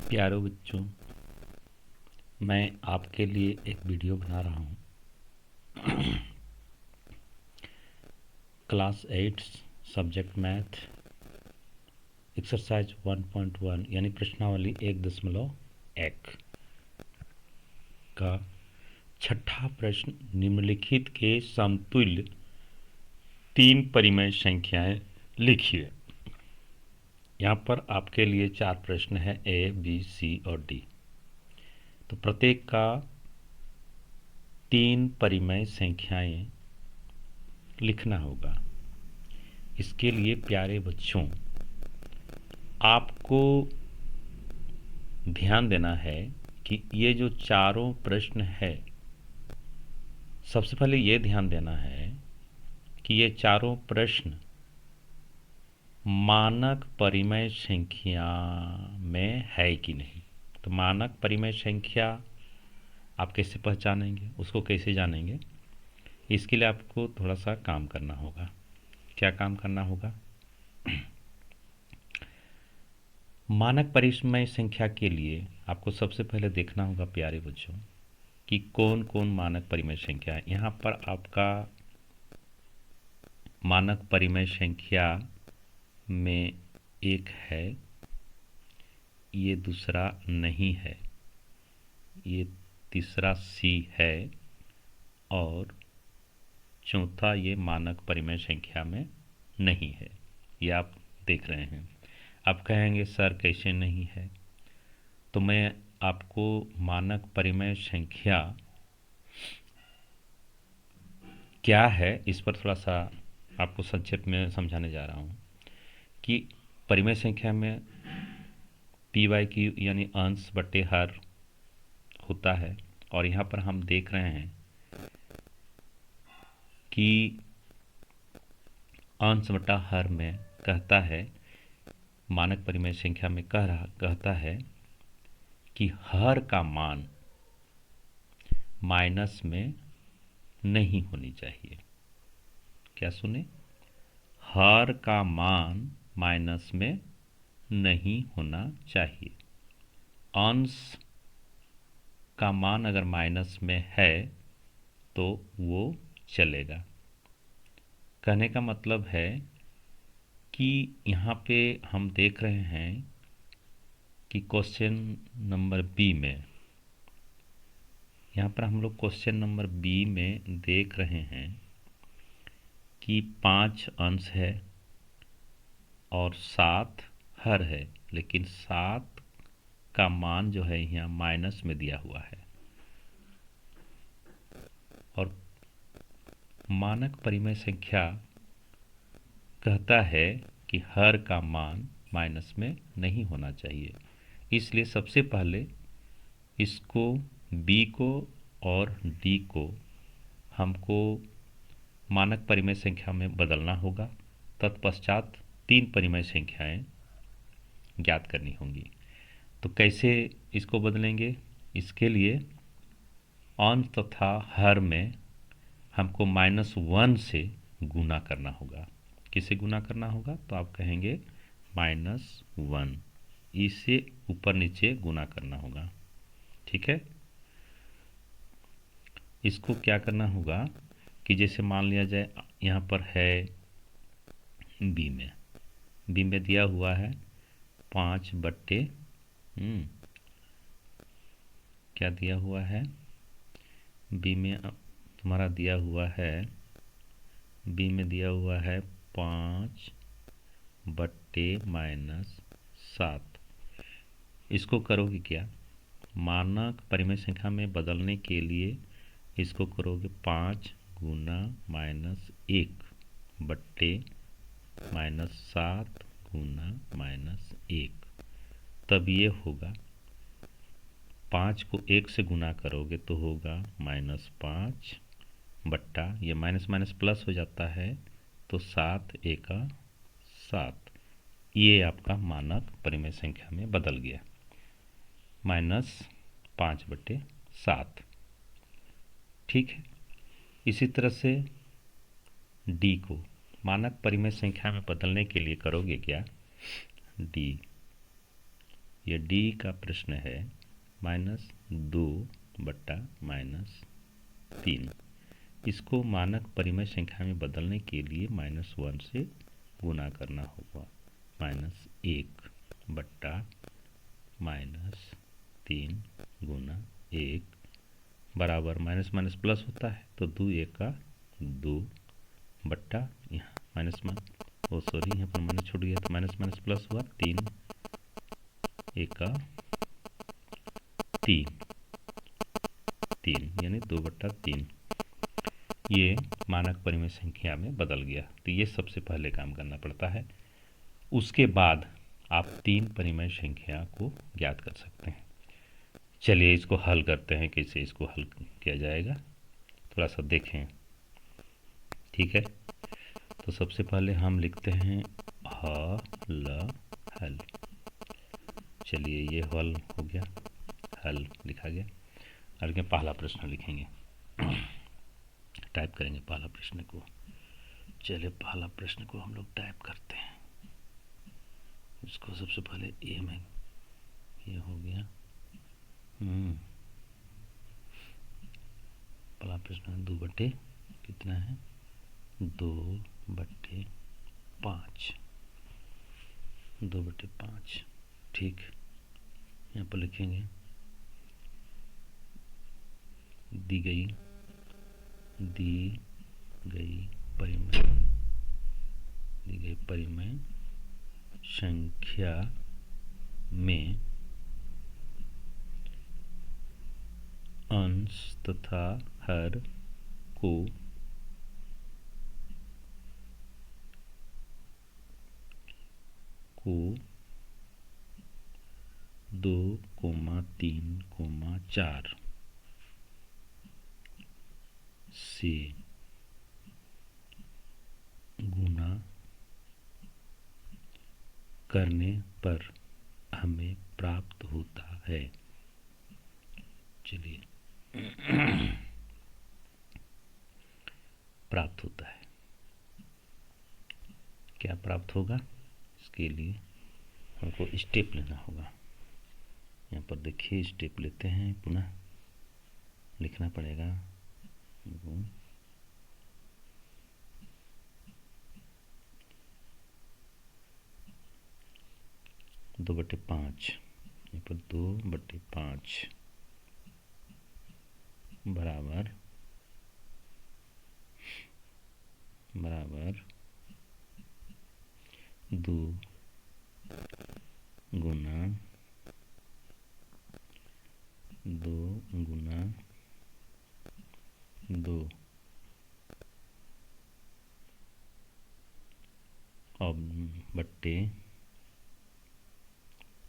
प्यारे बच्चों, मैं आपके लिए एक वीडियो बना रहा हूँ। क्लास 8 सब्जेक्ट मैथ एक्सरसाइज 1.1 यानी प्रश्नावली 1.1 का छठा प्रश्न, निम्नलिखित के समतुल्य तीन परिमेय संख्याएं लिखिए। यहाँ पर आपके लिए चार प्रश्न है, ए बी सी और डी। तो प्रत्येक का तीन परिमेय संख्याएं लिखना होगा। इसके लिए प्यारे बच्चों, आपको ध्यान देना है कि ये जो चारों प्रश्न है, सबसे पहले ये ध्यान देना है कि ये चारों प्रश्न मानक परिमेय संख्या में है कि नहीं। तो मानक परिमेय संख्या आप कैसे पहचानेंगे, उसको कैसे जानेंगे, इसके लिए आपको थोड़ा सा काम करना होगा। क्या काम करना होगा? मानक परिमेय संख्या के लिए आपको सबसे पहले देखना होगा प्यारे बच्चों कि कौन कौन मानक परिमेय संख्या है। यहाँ पर आपका मानक परिमेय संख्या में एक है, ये दूसरा नहीं है, ये तीसरा सी है और चौथा ये मानक परिमेय संख्या में नहीं है। ये आप देख रहे हैं। आप कहेंगे सर कैसे नहीं है? तो मैं आपको मानक परिमेय संख्या क्या है इस पर थोड़ा सा आपको संक्षेप में समझाने जा रहा हूँ कि परिमेय संख्या में पी वाई क्यू यानी अंश बटे हर होता है, और यहाँ पर हम देख रहे हैं कि अंश बटा हर में कहता है, मानक परिमेय संख्या में कहता है कि हर का मान माइनस में नहीं होनी चाहिए। क्या सुने? हर का मान माइनस में नहीं होना चाहिए। अंश का मान अगर माइनस में है तो वो चलेगा। कहने का मतलब है कि यहाँ पे हम देख रहे हैं कि क्वेश्चन नंबर बी में, यहाँ पर हम लोग क्वेश्चन नंबर बी में देख रहे हैं कि 5 अंश है और 7 हर है, लेकिन 7 का मान जो है यहाँ माइनस में दिया हुआ है। और मानक परिमेय संख्या कहता है कि हर का मान माइनस में नहीं होना चाहिए। इसलिए सबसे पहले इसको बी को और डी को हमको मानक परिमेय संख्या में बदलना होगा। तत्पश्चात तीन परिमेय संख्याएं ज्ञात करनी होंगी। तो कैसे इसको बदलेंगे? इसके लिए अंश तथा हर में हमको -1 से गुना करना होगा। किसे गुना करना होगा? तो आप कहेंगे -1, इसे ऊपर नीचे गुना करना होगा। ठीक है। इसको क्या करना होगा कि जैसे मान लिया जाए यहाँ पर है बी में दिया हुआ है 5 बट्टे क्या दिया हुआ है? बी में तुम्हारा दिया हुआ है, बी में दिया हुआ है 5 बट्टे -7। इसको करोगे क्या? मानक परिमेय संख्या में बदलने के लिए इसको करोगे 5 गुना -1 बट्टे -7 गुना -1, तब ये होगा 5 को 1 से गुना करोगे तो होगा -5 बट्टा, ये माइनस माइनस प्लस हो जाता है तो 7 एका 7। ये आपका मानक परिमेय संख्या में बदल गया, -5/7। ठीक है। इसी तरह से डी को मानक परिमेय संख्या में बदलने के लिए करोगे क्या? डी, ये डी का प्रश्न है -2/-3। इसको मानक परिमेय संख्या में बदलने के लिए -1 से गुना करना होगा। -1/-3 गुना 1 बराबर माइनस माइनस प्लस होता है तो 2 1 का 2 बट्टा यहाँ माइनस सॉरी यहाँ पर माइनस छूट गया तो माइनस माइनस प्लस हुआ 3 1 का 3 यानी 2/3 ये मानक परिमेय संख्या में बदल गया। तो ये सबसे पहले काम करना पड़ता है। उसके बाद आप 3 परिमेय संख्या को ज्ञात कर सकते हैं। चलिए इसको हल करते हैं, कैसे इसको हल किया जाएगा थोड़ा सा देखें। ठीक है, तो सबसे पहले हम लिखते हैं हल। चलिए ये हल हो गया, हल लिखा गया। आगे पहला प्रश्न लिखेंगे, टाइप करेंगे पहला प्रश्न को। चलिए पहला प्रश्न को हम लोग टाइप करते हैं। इसको सबसे पहले ए में ये हो गया। पहला प्रश्न है 2/, कितना है 2/5, 2/5। ठीक, यहाँ पर लिखेंगे दी गई परिमेय संख्या में अंश तथा हर को को 2, 3, 4 से गुना करने पर हमें प्राप्त होता है। चलिए प्राप्त होता है, क्या प्राप्त होगा इसके लिए हमको स्टेप लेना होगा। यहाँ पर देखिए स्टेप लेते हैं, पुनः लिखना पड़ेगा। 2/5, यहाँ पर 2/5 बराबर 2 गुना 2 अब बट्टे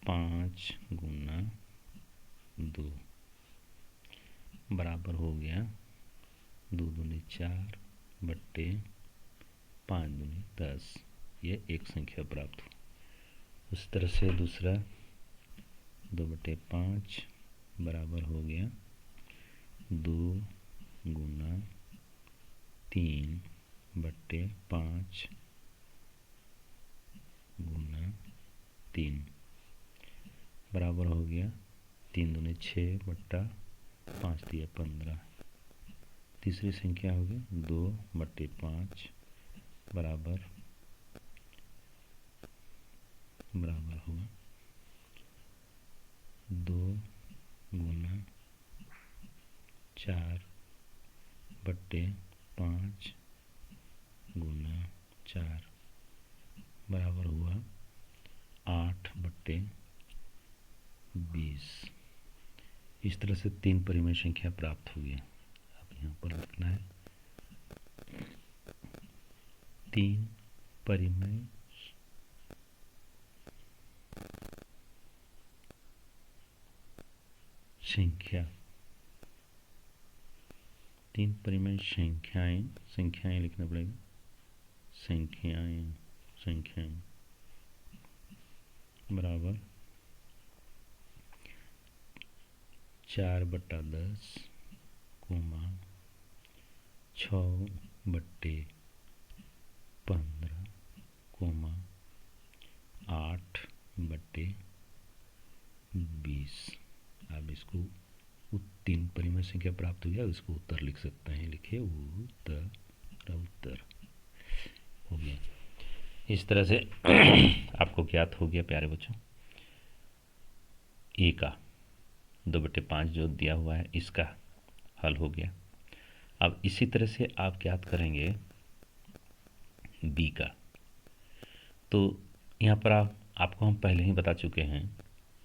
5 गुना 2 बराबर हो गया 2 दूनी 4 बट्टे 5 दूनी 10। ये एक संख्या प्राप्त हुई। उस तरह से दूसरा 2/5 बराबर हो गया 2 गुना 3/5 गुना 3 बराबर हो गया 3 दूनी 6 बट्टा 5 दिया 15। तीसरी संख्या होगी 2/5 बराबर हुआ 2 गुना 4/5 गुना 4 बराबर हुआ 8/20। इस तरह से 3 परिमेय संख्या प्राप्त हुई है। अब यहाँ पर लिखना है 3 परिमेय संख्या, 3 परिमेय संख्याएं लिखना पड़ेगा। संख्याएं बराबर 4/10 6/15 8/20 20। अब इसको तीन परिमेय संख्या प्राप्त हो गया, इसको उत्तर लिख सकते हैं। लिखिए उत्तर, उत्तर हो गया। इस तरह से आपको ज्ञात हो गया प्यारे बच्चों ए का 2/5 जो दिया हुआ है इसका हल हो गया। अब इसी तरह से आप ज्ञात करेंगे बी का। तो यहाँ पर आपको हम पहले ही बता चुके हैं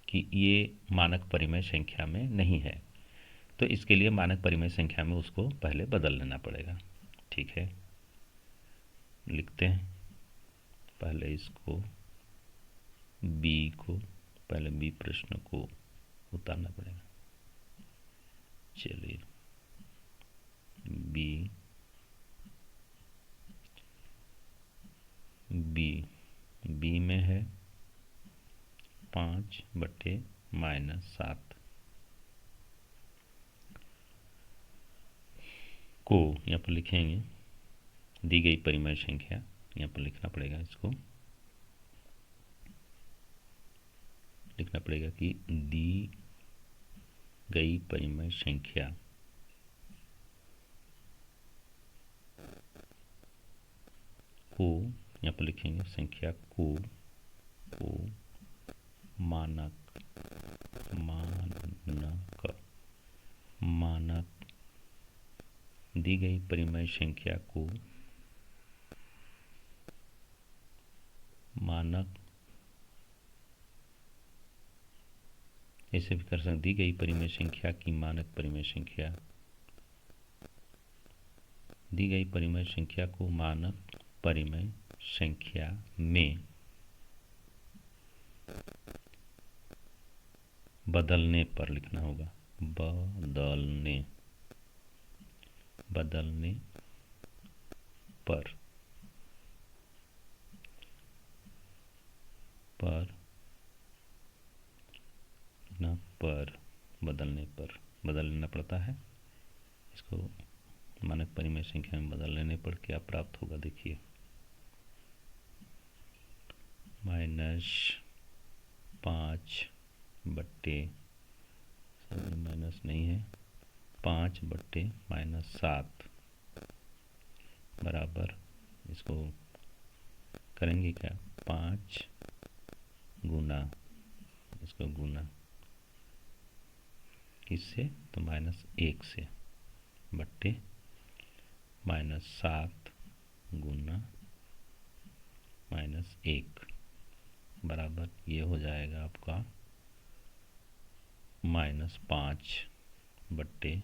कि ये मानक परिमेय संख्या में नहीं है, तो इसके लिए मानक परिमेय संख्या में उसको पहले बदल लेना पड़ेगा। ठीक है, लिखते हैं पहले इसको बी को, पहले बी प्रश्न को उतारना पड़ेगा। चलिए बी बी बी में है 5/-7 को यहाँ पर लिखेंगे दी गई परिमेय संख्या, यहाँ पर लिखना पड़ेगा, इसको लिखना पड़ेगा कि दी गई परिमेय संख्या को, यहाँ पर लिखेंगे संख्या को मानक दी गई परिमेय संख्या को मानक, ऐसे भी कर सकते, दी गई परिमेय संख्या की मानक परिमेय संख्या, दी गई परिमेय संख्या को मानक परिमेय संख्या में बदलने पर लिखना होगा। बदलने पर बदल लेना पड़ता है। इसको मानक परिमेय संख्या में बदल लेने पर क्या प्राप्त होगा, देखिए माइनस नहीं है, 5/-7 बराबर, इसको करेंगे क्या, 5 गुना, इसको गुना किससे, तो -1 से, बट्टे -7 गुना -1 बराबर ये हो जाएगा आपका -5 बट्टे,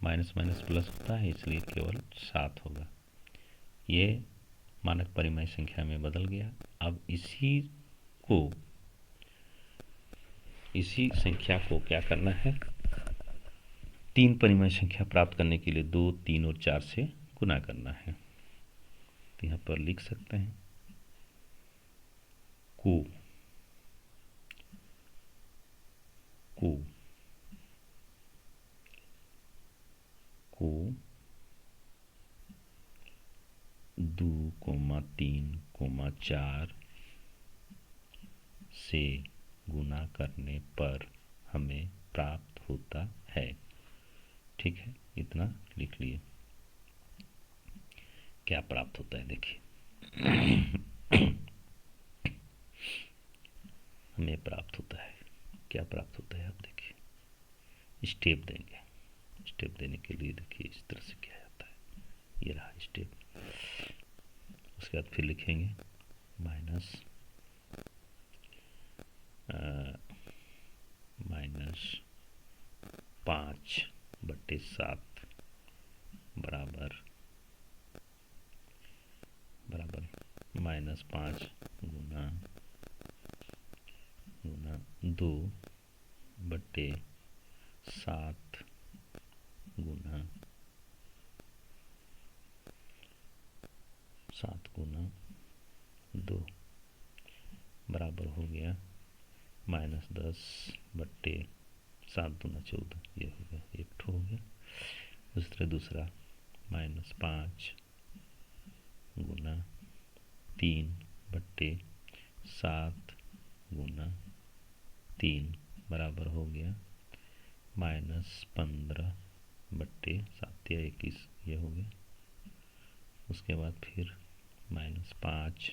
माइनस माइनस प्लस होता है इसलिए केवल 7 होगा। ये मानक परिमेय संख्या में बदल गया। अब इसी संख्या को क्या करना है, तीन परिमेय संख्या प्राप्त करने के लिए 2, 3 और 4 से गुना करना है। तो यहाँ पर लिख सकते हैं को 2, 3, 4 से गुना करने पर हमें प्राप्त होता है। ठीक है, इतना लिख लिए। क्या प्राप्त होता है देखिए हमें प्राप्त होता है, क्या प्राप्त होता है आप देखिए। स्टेप देंगे, स्टेप देने के लिए देखिए इस तरह से क्या जाता है, ये रहा स्टेप। उसके बाद फिर लिखेंगे -5/7 बराबर -5 गुना 2/7 गुना 2 बराबर हो गया -10/7 दूना 14, ये हो गया, एक ठो हो गया। दूसरा -5 गुना 3/7 गुना 3 बराबर हो गया -15/7 या 21, ये हो गया। उसके बाद फिर -5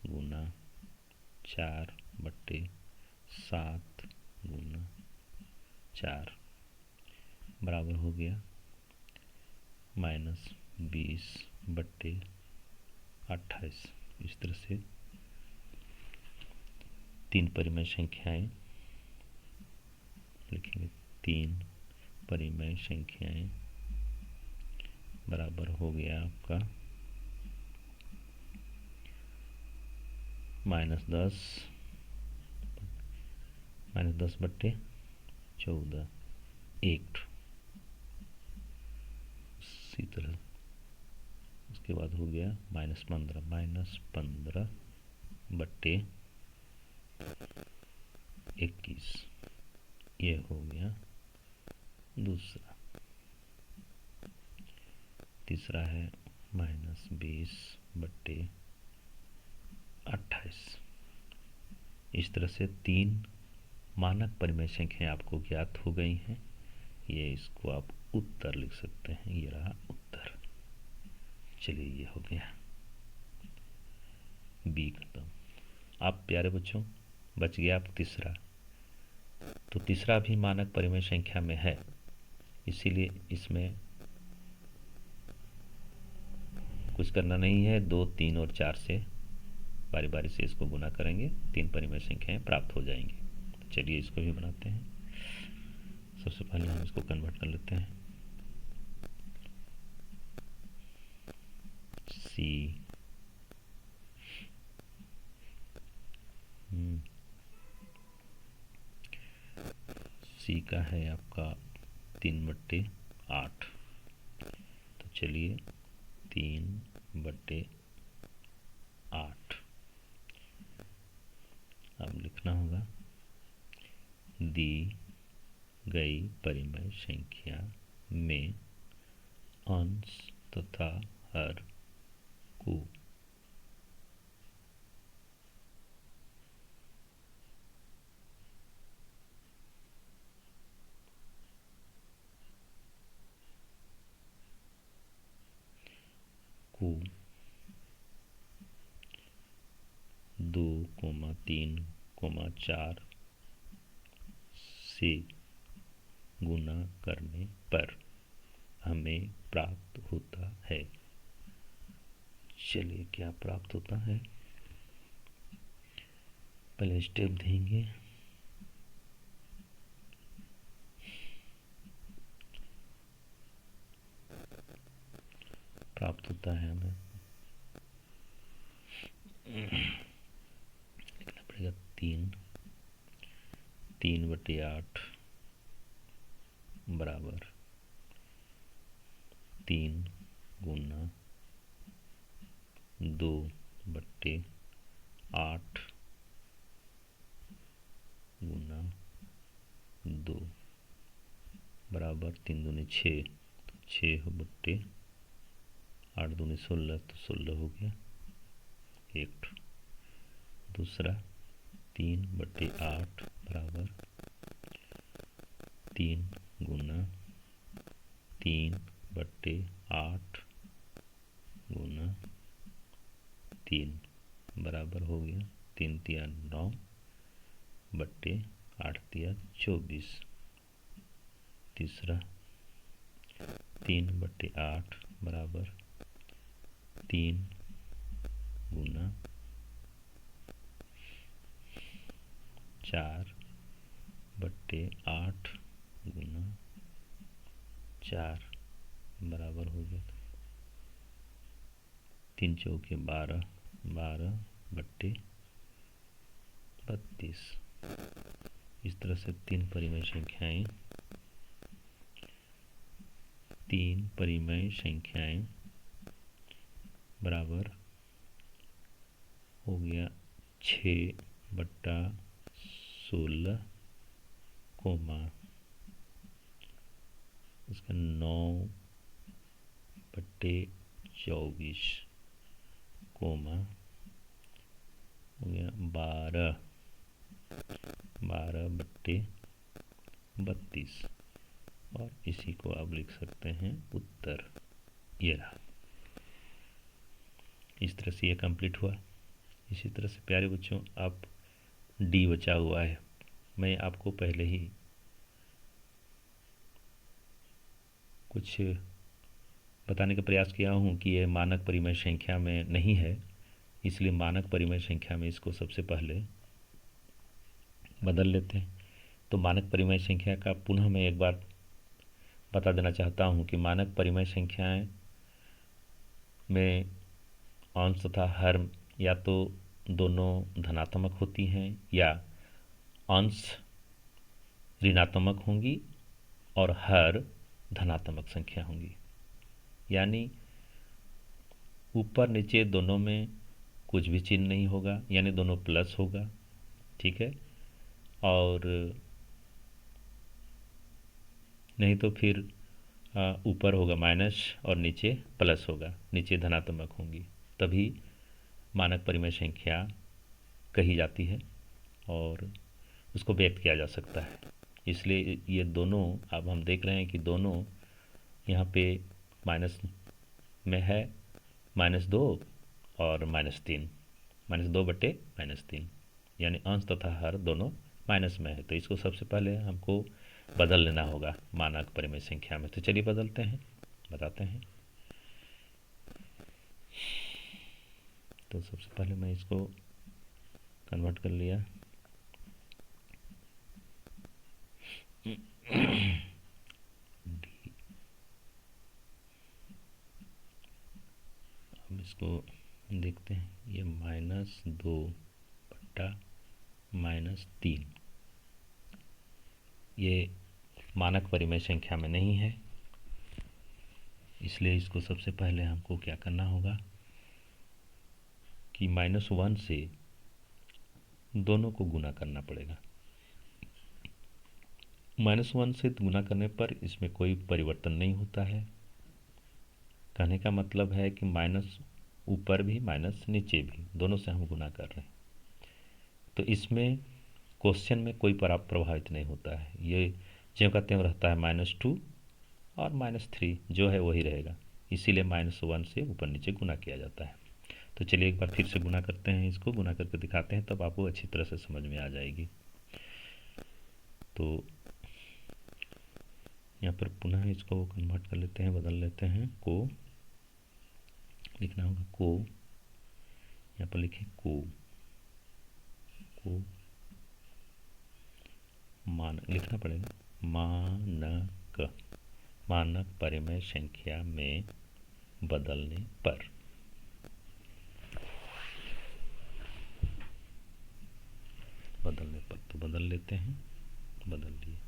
गुना 4/7 गुना 4 बराबर हो गया -20/28। इस तरह से 3 परिमेय संख्याएं लिखेंगे। 3 परिमेय संख्याएं बराबर हो गया आपका -10/14 1। इसी तरह उसके बाद हो गया -15/21, ये हो गया दूसरा। तीसरा है -20/28। इस तरह से 3 मानक परिमेय संख्याएं आपको ज्ञात हो गई हैं। ये इसको आप उत्तर लिख सकते हैं, ये रहा उत्तर। चलिए ये हो गया बी खत्म। आप प्यारे बच्चों, बच गया आप तीसरा। तो तीसरा भी मानक परिमेय संख्या में है, इसीलिए इसमें कुछ करना नहीं है। 2, 3 और 4 से बारी बारी से इसको गुना करेंगे, 3 परिमेय संख्याएं प्राप्त हो जाएंगी। तो चलिए इसको भी बनाते हैं। सबसे पहले हम इसको कन्वर्ट कर लेते हैं। सी सी का है आपका 3/8। तो चलिए 3/8 अब लिखना होगा। दी गई परिमेय संख्या में अंश तथा हर को को 2, 3, 4 से गुना करने पर हमें प्राप्त होता है। चलिए क्या प्राप्त होता है, पहले स्टेप देंगे। प्राप्त होता है हमें लिखना पड़ेगा 3/8 बराबर 3 गुना 2/8 गुना 2 बराबर 3 दूनी 6, 6/8 दूनी 16, तो 16 हो गया 1। दूसरा 3/8 बराबर 3 गुना 3/8 गुना 3 बराबर हो गया 3 तिया 9/8 तिया 24। तीसरा 3/8 बराबर 3 गुना 4/8 गुना 4 बराबर हो गया 3 चौके 12, 12/32। इस तरह से 3 परिमेय संख्याएं बराबर हो गया 6/16 कोमा इसका 9/24 कोमा हो गया 12 12/32 और इसी को आप लिख सकते हैं उत्तर। ये रहा। इस तरह से ये कंप्लीट हुआ। इसी तरह से प्यारे बच्चों आप डी बचा हुआ है। मैं आपको पहले ही कुछ बताने का प्रयास किया हूँ कि ये मानक परिमेय संख्या में नहीं है, इसलिए मानक परिमेय संख्या में इसको सबसे पहले बदल लेते हैं। तो मानक परिमेय संख्या का पुनः मैं एक बार बता देना चाहता हूँ कि मानक परिमेय संख्याएं में अंश तथा हर या तो दोनों धनात्मक होती हैं या अंश ऋणात्मक होंगी और हर धनात्मक संख्या होंगी। यानी ऊपर नीचे दोनों में कुछ भी चिन्ह नहीं होगा, यानी दोनों प्लस होगा। ठीक है। और नहीं तो फिर ऊपर होगा माइनस और नीचे प्लस होगा, नीचे धनात्मक होंगी, तभी मानक परिमेय संख्या कही जाती है और उसको व्यक्त किया जा सकता है। इसलिए ये दोनों अब हम देख रहे हैं कि दोनों यहाँ पे माइनस में है, -2 और -3, -2/-3, यानी अंश तथा हर दोनों माइनस में है। तो इसको सबसे पहले हमको बदल लेना होगा मानक परिमेय संख्या में। तो चलिए बदलते हैं, बताते हैं। तो सबसे पहले मैं इसको कन्वर्ट कर लिया। अब इसको देखते हैं। ये -2/-3 ये मानक परिमेय संख्या में नहीं है, इसलिए इसको सबसे पहले हमको क्या करना होगा कि -1 से दोनों को गुना करना पड़ेगा। -1 से गुना करने पर इसमें कोई परिवर्तन नहीं होता है। कहने का मतलब है कि माइनस ऊपर भी माइनस नीचे भी, दोनों से हम गुना कर रहे हैं। तो इसमें क्वेश्चन में कोई प्रभावित नहीं होता है। ये ज्यों का त्यों रहता है, -2 और -3 जो है वही रहेगा। इसीलिए -1 से ऊपर नीचे गुना किया जाता है। तो चलिए एक बार फिर से गुना करते हैं, इसको गुना करके दिखाते हैं, तब आपको अच्छी तरह से समझ में आ जाएगी। तो यहाँ पर पुनः इसको कन्वर्ट कर लेते हैं, बदल लेते हैं। को लिखना होगा, को यहाँ पर लिखें को मान लिखना पड़ेगा। मानक परिमेय संख्या में बदलने पर तो बदल लेते हैं, बदल लिए।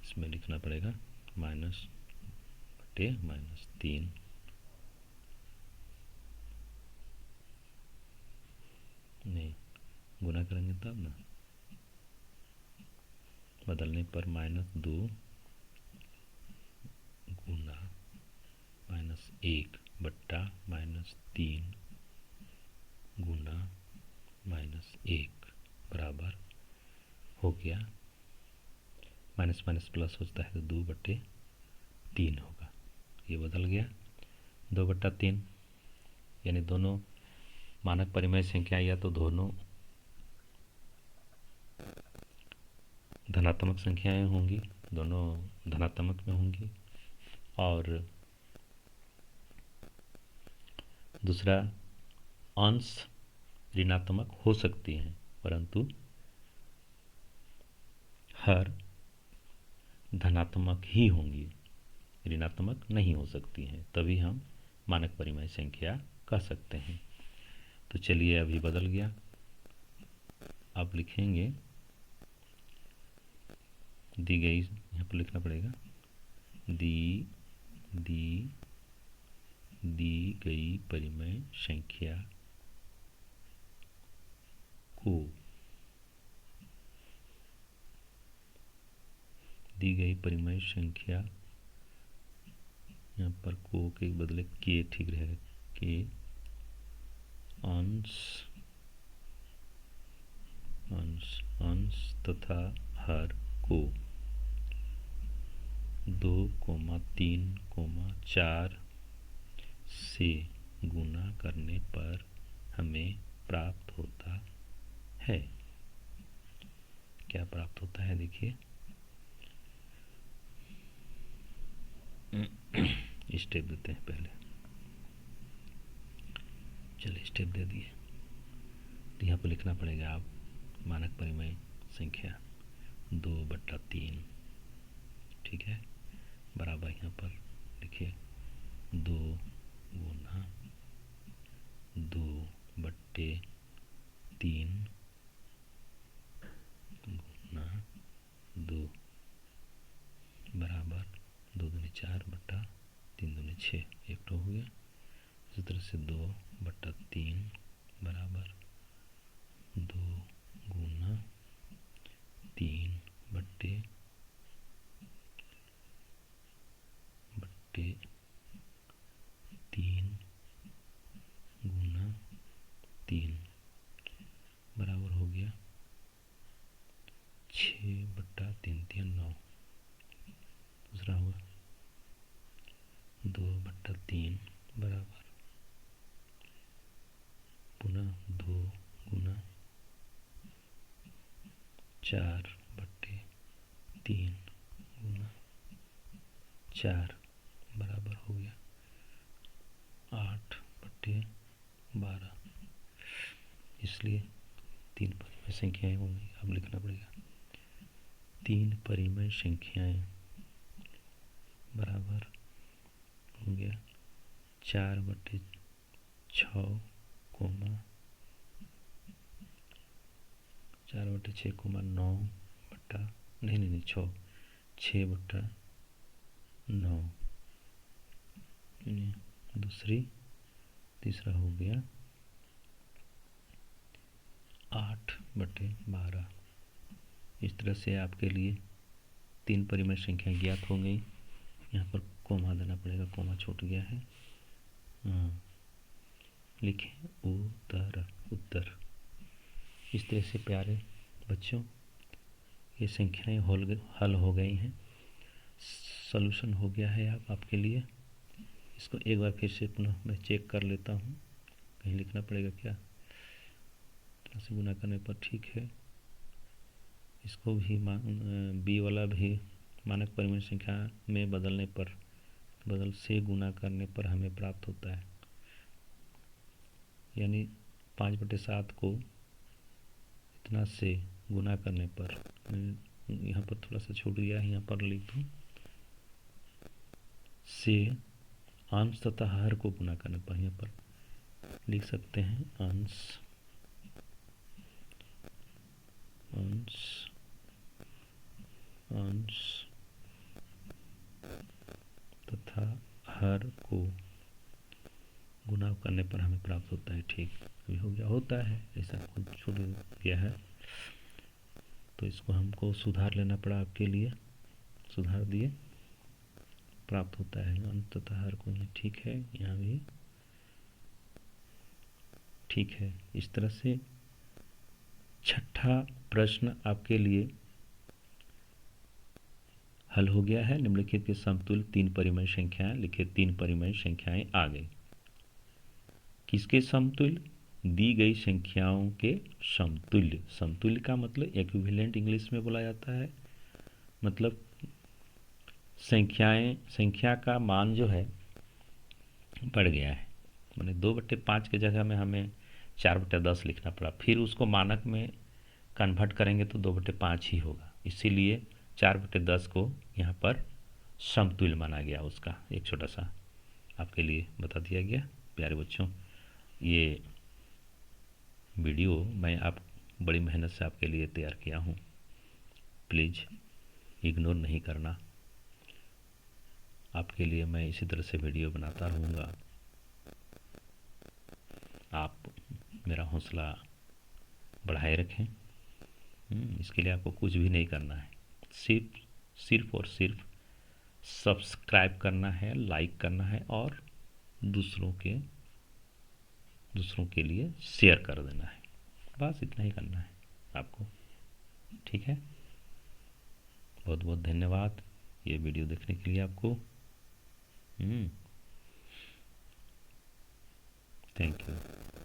इसमें लिखना पड़ेगा -/-3 नहीं, गुना करेंगे तब ना। बदलने पर -2 गुना -1/-3 गुना -1 बराबर हो गया, माइनस माइनस प्लस होता है तो 2/3 होगा। ये बदल गया 2/3, यानी दोनों मानक परिमेय संख्या या तो दोनों धनात्मक संख्याएं होंगी, दोनों धनात्मक में होंगी, और दूसरा अंश ऋणात्मक हो सकती हैं, परंतु हर धनात्मक ही होंगी, ऋणात्मक नहीं हो सकती हैं, तभी हम मानक परिमेय संख्या कह सकते हैं। तो चलिए अभी बदल गया। अब लिखेंगे दी गई, यहाँ पर लिखना पड़ेगा दी गई परिमेय संख्या को, दी गई परिमेय संख्या, यहाँ पर को के बदले के ठीक रहेगा, के अंश अंश अंश तथा हर को 2, 3, 4 से गुना करने पर हमें प्राप्त होता है। क्या प्राप्त होता है देखिए, स्टेप देते हैं पहले। चलिए स्टेप दे दिए, तो यहाँ पर लिखना पड़ेगा आप मानक परिमेय संख्या 2/3, ठीक है, बराबर यहाँ पर लिखिए 2 गुना 2/3 गुना 2 बराबर 2 दूनी 4 बटा 3 दूनी 6, एक तो हो गया। इसी तरह से 2/3 बराबर 2 गुना 3/3 गुना 3 बराबर हो गया 6/3, 3 9। दूसरा हुआ 2/3 बराबर पुनः 2 गुना 4/3 गुना 4 बराबर हो गया 8/12। इसलिए 3 परिमेय संख्याएं होंगी। अब लिखना पड़ेगा 3 परिमेय संख्याएं बराबर हो गया 4/6 4/6 9 बटा नहीं 6/9। तीसरा हो गया 8/12। इस तरह से आपके लिए 3 परिमेय संख्या ज्ञात हो गई। यहाँ पर कोमा देना पड़ेगा, कोमा छूट गया है। लिखें उत्तर। इस तरह से प्यारे बच्चों ये संख्याएं हल हो गई हैं, सॉल्यूशन हो गया है आपके लिए। इसको एक बार फिर से पुनः मैं चेक कर लेता हूँ, कहीं लिखना पड़ेगा क्या, तरह से गुना करने पर ठीक है। इसको भी बी वाला भी मानक परिमेय संख्या में बदल से गुना करने पर हमें प्राप्त होता है, यानी 5/7 को इतना से गुना करने पर, यहाँ पर थोड़ा सा छूट गया है, यहाँ पर लिख दूँ से अंश तथा हर को गुना करने पर, यहाँ पर लिख सकते हैं अंश तथा हर को गुना करने पर हमें प्राप्त होता है। ठीक अभी हो गया, होता है ऐसा कुछ छूट गया है तो इसको हमको सुधार लेना पड़ा, आपके लिए सुधार दिए, प्राप्त होता है अंश तथा हर को। ठीक है, यहाँ भी ठीक है। इस तरह से छठा प्रश्न आपके लिए हल हो गया है। निम्नलिखित के समतुल्य 3 परिमेय संख्याएं लिखे। 3 परिमेय संख्याएं आ गई। किसके समतुल्य? दी गई संख्याओं के समतुल्य। समतुल्य का मतलब इक्विवेलेंट इंग्लिश में बोला जाता है, मतलब संख्या का मान जो है बढ़ गया है, माने 2/5 की जगह में हमें 4/10 लिखना पड़ा, फिर उसको मानक में कन्वर्ट करेंगे तो 2/5 ही होगा, इसीलिए 4/10 को यहाँ पर समतुल्य माना गया। उसका एक छोटा सा आपके लिए बता दिया गया। प्यारे बच्चों, ये वीडियो मैं बड़ी मेहनत से आपके लिए तैयार किया हूँ, प्लीज़ इग्नोर नहीं करना। आपके लिए मैं इसी तरह से वीडियो बनाता रहूँगा। आप मेरा हौसला बढ़ाए रखें। इसके लिए आपको कुछ भी नहीं करना है, सिर्फ और सिर्फ सब्सक्राइब करना है, लाइक करना है और दूसरों के लिए शेयर कर देना है, बस इतना ही करना है। आपको। ठीक है, बहुत बहुत धन्यवाद ये वीडियो देखने के लिए आपको। Thank you.